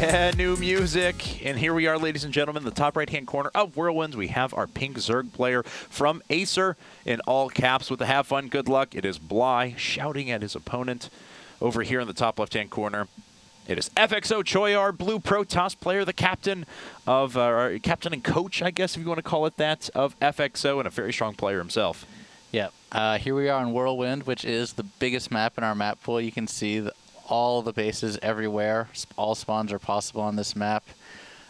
Yeah, new music. And here we are, ladies and gentlemen, in the top right-hand corner of Whirlwinds. We have our pink Zerg player from Acer in all caps with the have fun, good luck. It is Bly shouting at his opponent over here in the top left-hand corner. It is FXO.Choya, our blue Protoss player, the captain of, captain and coach, I guess, if you want to call it that, of FXO, and a very strong player himself. Yep. Here we are on Whirlwind, which is the biggest map in our map pool. You can see all the bases everywhere. All spawns are possible on this map.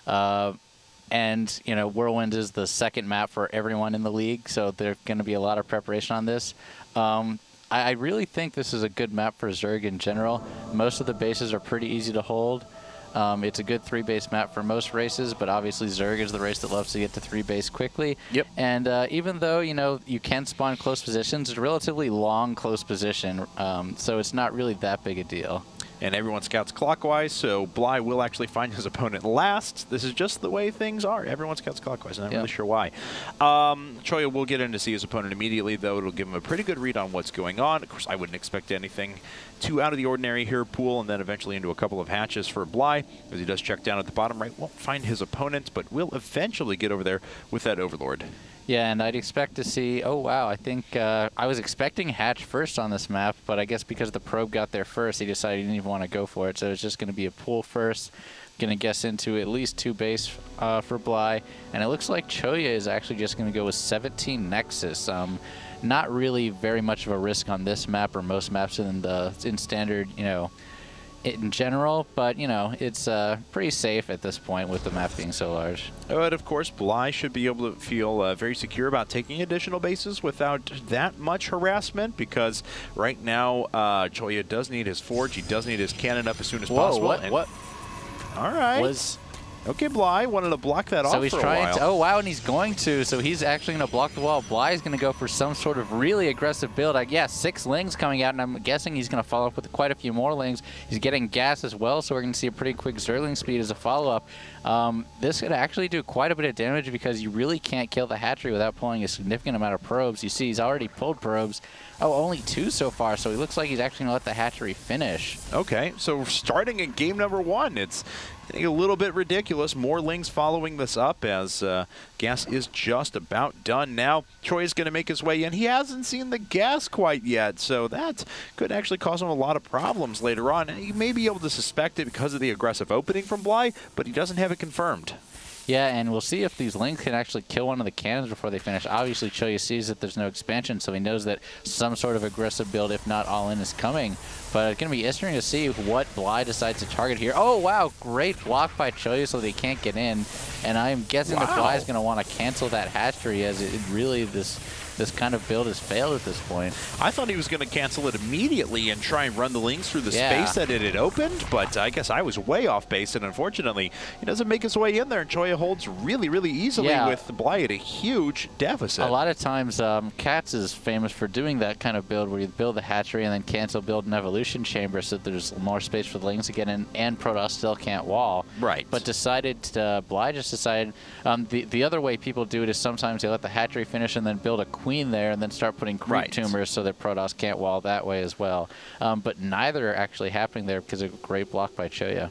And, you know, Whirlwind is the second map for everyone in the league, so there's going to be a lot of preparation on this. I really think this is a good map for Zerg in general. Most of the bases are pretty easy to hold. It's a good 3-base map for most races, but obviously Zerg is the race that loves to get to 3-base quickly. Yep. And even though, you know, you can spawn close positions, it's a relatively long close position, so it's not really that big a deal. And everyone scouts clockwise, so Bly will actually find his opponent last. This is just the way things are. Everyone scouts clockwise. I'm not really sure why. Choya will get in to see his opponent immediately, though. It'll give him a pretty good read on what's going on. Of course, I wouldn't expect anything too out of the ordinary here. Pool, and then eventually into a couple of hatches for Bly, as he does check down at the bottom right. Won't find his opponent, but will eventually get over there with that Overlord. Yeah, and I'd expect to see, oh wow, I think I was expecting Hatch first on this map, but I guess because the probe got there first, he decided he didn't even want to go for it, so it's just going to be a pool first. Going to guess into at least 2 base for Bly, and it looks like Choya is actually just going to go with 17 Nexus. Not really very much of a risk on this map or most maps in standard, you know, in general, but, you know, it's pretty safe at this point with the map being so large. But, of course, Bly should be able to feel very secure about taking additional bases without that much harassment, because right now Choya does need his forge. He does need his cannon up as soon as possible. What? All right. Okay, Bly wanted to block that off for a while. So he's trying to, oh wow, and he's going to, so he's actually going to block the wall. Bly is going to go for some sort of really aggressive build. Yeah, 6 lings coming out, and I'm guessing he's going to follow up with quite a few more lings. He's getting gas as well, so we're going to see a pretty quick Zergling speed as a follow-up. This could actually do quite a bit of damage because you really can't kill the hatchery without pulling a significant amount of probes. You see he's already pulled probes. Oh, only 2 so far, so he looks like he's actually going to let the hatchery finish. Okay, so starting in game number 1, it's a little bit ridiculous. More lings following this up as gas is just about done now. Troy's going to make his way in. He hasn't seen the gas quite yet, so that could actually cause him a lot of problems later on. And he may be able to suspect it because of the aggressive opening from Bly, but he doesn't have it confirmed. Yeah, and we'll see if these lings can actually kill one of the cannons before they finish. Obviously, Choya sees that there's no expansion, so he knows that some sort of aggressive build, if not all-in, is coming. But it's going to be interesting to see what Bly decides to target here. Oh, wow, great block by Choya so they can't get in. And I'm guessing that Bly is going to want to cancel that hatchery, as it really, this kind of build has failed at this point. I thought he was going to cancel it immediately and try and run the lings through the space that it had opened, but I guess I was way off base, and unfortunately, he doesn't make his way in there, and Choya holds really, really easily with Bly at a huge deficit. A lot of times, Cats is famous for doing that kind of build where you build the hatchery and then cancel, build an evolution chamber so that there's more space for the lings to get in, and Protoss still can't wall. Right. But Bly just decided, the other way people do it is sometimes they let the hatchery finish and then build a queen there and then start putting creep tumors so that Protoss can't wall that way as well. But neither are actually happening there because of a great block by Choya.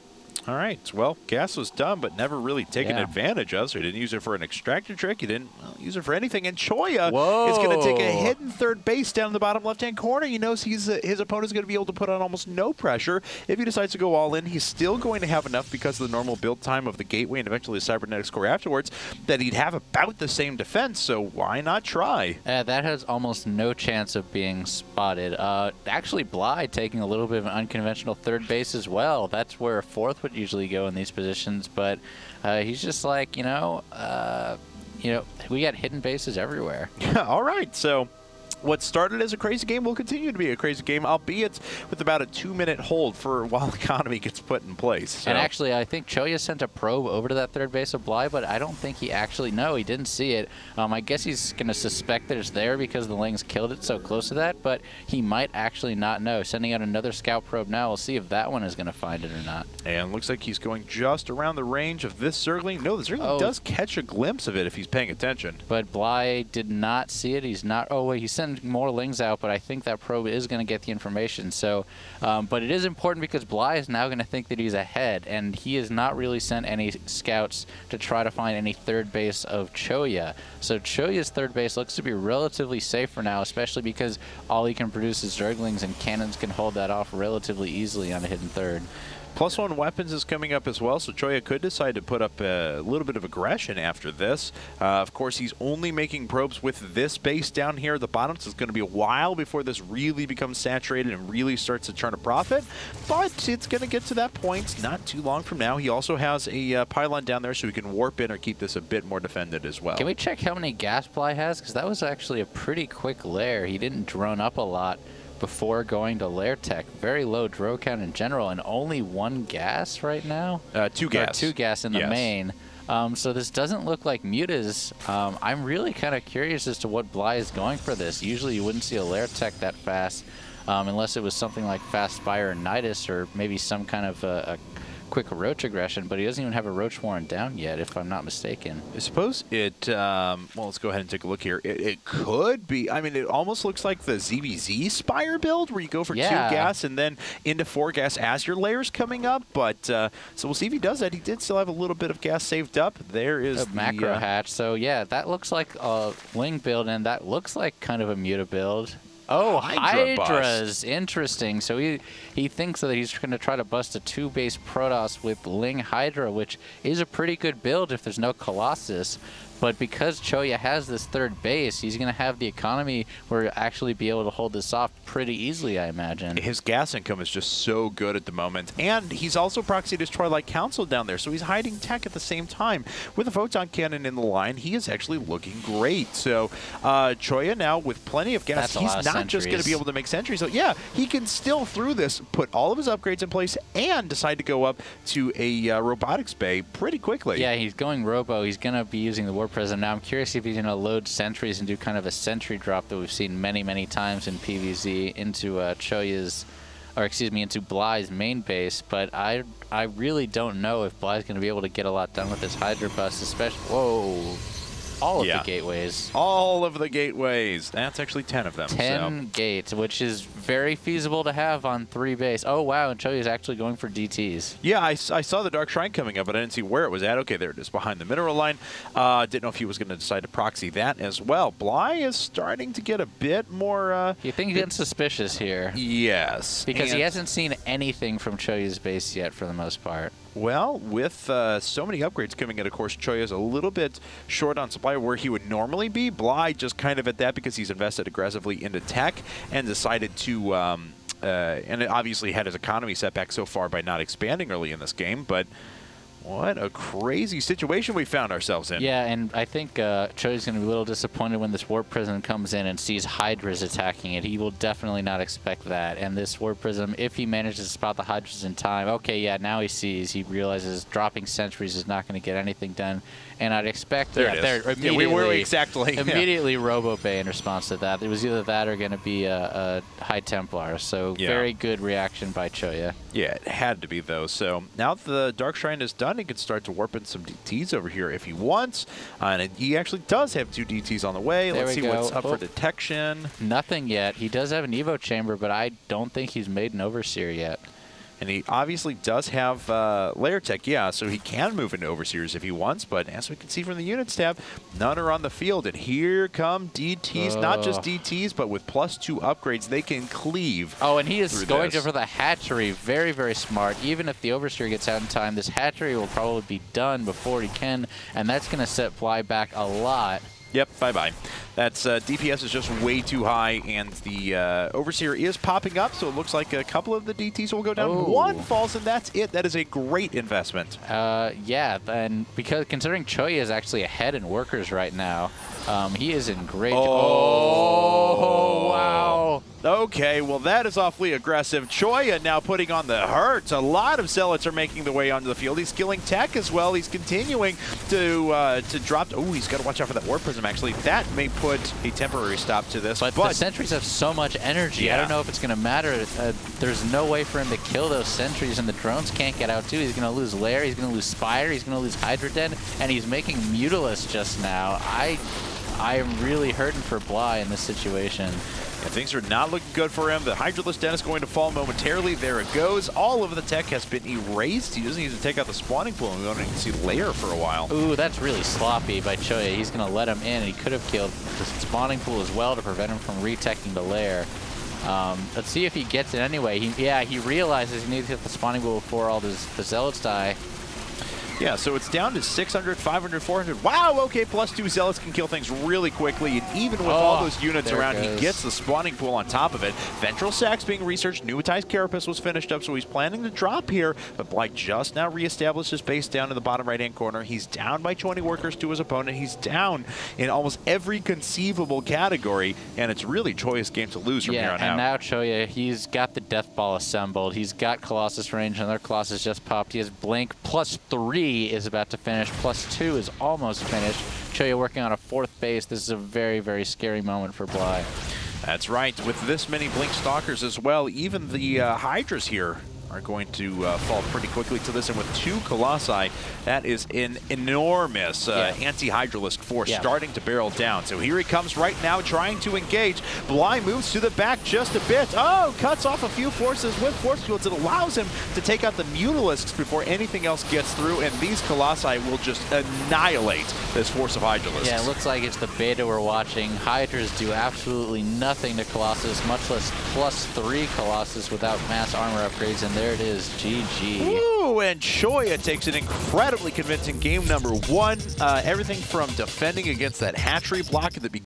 All right. Well, gas was done, but never really taken advantage of, so he didn't use it for an extractor trick. He didn't use it for anything. And Choya is going to take a hidden 3rd base down in the bottom left-hand corner. He knows his opponent is going to be able to put on almost no pressure. If he decides to go all in, he's still going to have enough because of the normal build time of the Gateway and eventually the Cybernetics Core afterwards that he'd have about the same defense, so why not try? That has almost no chance of being spotted. Actually, Bly taking a little bit of an unconventional 3rd base as well. That's where a 4th would usually go in these positions, but he's just like, you know, we got hidden bases everywhere. All right, so what started as a crazy game will continue to be a crazy game, albeit with about a 2-minute hold for while economy gets put in place. So. And actually, I think Choya sent a probe over to that 3rd base of Bly, but I don't think he actually, he didn't see it. I guess he's going to suspect that it's there because the lings killed it so close to that, but he might actually not know. Sending out another scout probe now. We'll see if that one is going to find it or not. And looks like he's going just around the range of this Zergling. No, the Zergling does catch a glimpse of it if he's paying attention. But Bly did not see it. He's not, he sent send more Lings out, but I think that probe is going to get the information. So, but it is important because Bly is now going to think that he's ahead, and he has not really sent any scouts to try to find any third base of Choya. So Choya's third base looks to be relatively safe for now, especially because all he can produce is Zerglings, and cannons can hold that off relatively easily on a hidden third. +1 weapons is coming up as well, so Choya could decide to put up a little bit of aggression after this. Of course, he's only making probes with this base down here at the bottom, so it's going to be a while before this really becomes saturated and really starts to turn a profit. But it's going to get to that point not too long from now. He also has a pylon down there, so he can warp in or keep this a bit more defended as well. Can we check how many gas Bly has? Because that was actually a pretty quick lair. He didn't drone up a lot before going to lair tech. Very low draw count in general, and only 1 gas right now? 2 gas. 2 gas in the main. So this doesn't look like mutas. I'm really kind of curious as to what Bly is going for this. Usually you wouldn't see a lair tech that fast unless it was something like Fast Spire or Nidus, or maybe some kind of a quick roach aggression, but he doesn't even have a roach warren down yet, if I'm not mistaken. I suppose it, well, let's go ahead and take a look here. It could be, I mean, it almost looks like the ZBZ Spire build, where you go for 2 gas and then into 4 gas as your layer's coming up, but, so we'll see if he does that. He did still have a little bit of gas saved up. There is a macro hatch, so yeah, that looks like a Ling build, and that looks like kind of a muta build. Oh, Hydras. Interesting. So he thinks that he's going to try to bust a 2-base Protoss with Ling Hydra, which is a pretty good build if there's no Colossus. But because Choya has this third base, he's going to have the economy where he'll actually be able to hold this off pretty easily, I imagine. His gas income is just so good at the moment. And he's also proxied his Troy-like Council down there, so he's hiding tech at the same time. With a Photon Cannon in the line, he is actually looking great. So Choya now with plenty of gas, he's not just going to be able to make sentries. So yeah, he can still through this put all of his upgrades in place and decide to go up to a robotics bay pretty quickly. Yeah, he's going robo. He's going to be using the Warp Prism. Now I'm curious if he's going to load sentries and do kind of a sentry drop that we've seen many, many times in PvZ into Choya's, or excuse me, into Bly's main base. But I really don't know if Bly's going to be able to get a lot done with this Hydra bust, especially. Whoa. All of the gateways. All of the gateways. That's actually 10 of them. 10 gates, which is very feasible to have on 3 base. Oh, wow, and Choya's actually going for DTs. Yeah, I saw the Dark Shrine coming up, but I didn't see where it was at. Okay, there it is, behind the mineral line. Didn't know if he was going to decide to proxy that as well. Bly is starting to get a bit more... you think he's getting suspicious here? Yes. Because he hasn't seen anything from Choya's base yet, for the most part. Well, with so many upgrades coming in, of course, Choya's a little bit short on supply where he would normally be. Bly just kind of at that because he's invested aggressively into tech and decided to, and it obviously had his economy set back so far by not expanding early in this game, but what a crazy situation we found ourselves in. Yeah, and I think Choya's going to be a little disappointed when this Warp Prism comes in and sees Hydras attacking it. He will definitely not expect that. And this Warp Prism, if he manages to spot the Hydras in time, okay, yeah, now he realizes dropping sentries is not going to get anything done. And I'd expect we were exactly immediately Robo Bay in response to that. It was either that or going to be a High Templar. So very good reaction by Choya. Yeah, it had to be though. So now that the Dark Shrine is done, he can start to warp in some DTs over here if he wants. And he actually does have 2 DTs on the way. Let's see what's up for detection. Nothing yet. He does have an Evo chamber, but I don't think he's made an Overseer yet. And he obviously does have layer tech, so he can move into Overseers if he wants, but as we can see from the units tab, none are on the field. And here come DTs, not just DTs, but with +2 upgrades, they can cleave. Oh, and he is going for the hatchery. Very, very smart. Even if the Overseer gets out in time, this hatchery will probably be done before he can, and that's going to set Bly back a lot. Yep, bye-bye. That's DPS is just way too high, and the Overseer is popping up, so it looks like a couple of the DTs will go down. Oh. 1 falls, and that's it. That is a great investment. Yeah, and because considering Choya is actually ahead in workers right now, he is in great... Oh, wow. Okay, well, that is awfully aggressive. Choya now putting on the hurt. A lot of Zealots are making the way onto the field. He's killing tech as well. He's continuing to drop... Oh, he's got to watch out for that Warp Prism, actually. That may put a temporary stop to this. But the sentries have so much energy. I don't know if it's going to matter. There's no way for him to kill those sentries, and the drones can't get out, too. He's going to lose Lair. He's going to lose Spire. He's going to lose Hydra Den, and he's making Mutalisk just now. I am really hurting for Bly in this situation. Yeah, things are not looking good for him. The Hydralisk Den is going to fall momentarily. There it goes. All of the tech has been erased. He doesn't need to take out the spawning pool, and we don't even see Lair for a while. Ooh, that's really sloppy by Choya. He's going to let him in, and he could have killed the spawning pool as well to prevent him from reteching the Lair. Let's see if he gets it anyway. He realizes he needs to hit the spawning pool before all the Zealots die. Yeah, so it's down to 600, 500, 400. Wow, okay, +2 Zealots can kill things really quickly, and even with all those units around, he gets the spawning pool on top of it. Ventral Sacs being researched, Nuitized Carapace was finished up, so he's planning to drop here, but Bly just now reestablished his base down in the bottom right-hand corner. He's down by 20 workers to his opponent. He's down in almost every conceivable category, and it's really Choya's game to lose from here on out. Yeah, and now Choya, he's got the Death Ball assembled. He's got Colossus range, another Colossus just popped. He has Blink, +3 is about to finish, +2 is almost finished. Choya working on a 4th base. This is a very, very scary moment for Bly. That's right. With this many Blink Stalkers as well, even the Hydras here are going to fall pretty quickly to this, and with 2 Colossi, that is an enormous anti-Hydralisk force starting to barrel down. So here he comes right now trying to engage. Bly moves to the back just a bit. Oh, cuts off a few forces with force fields. It allows him to take out the Mutalisks before anything else gets through, and these Colossi will just annihilate this force of Hydralisks. Yeah, it looks like it's the beta we're watching. Hydras do absolutely nothing to Colossus, much less +3 Colossus without mass armor upgrades, and there it is, GG. Woo, and Choya takes an incredibly convincing game number 1. Everything from defending against that hatchery block at the beginning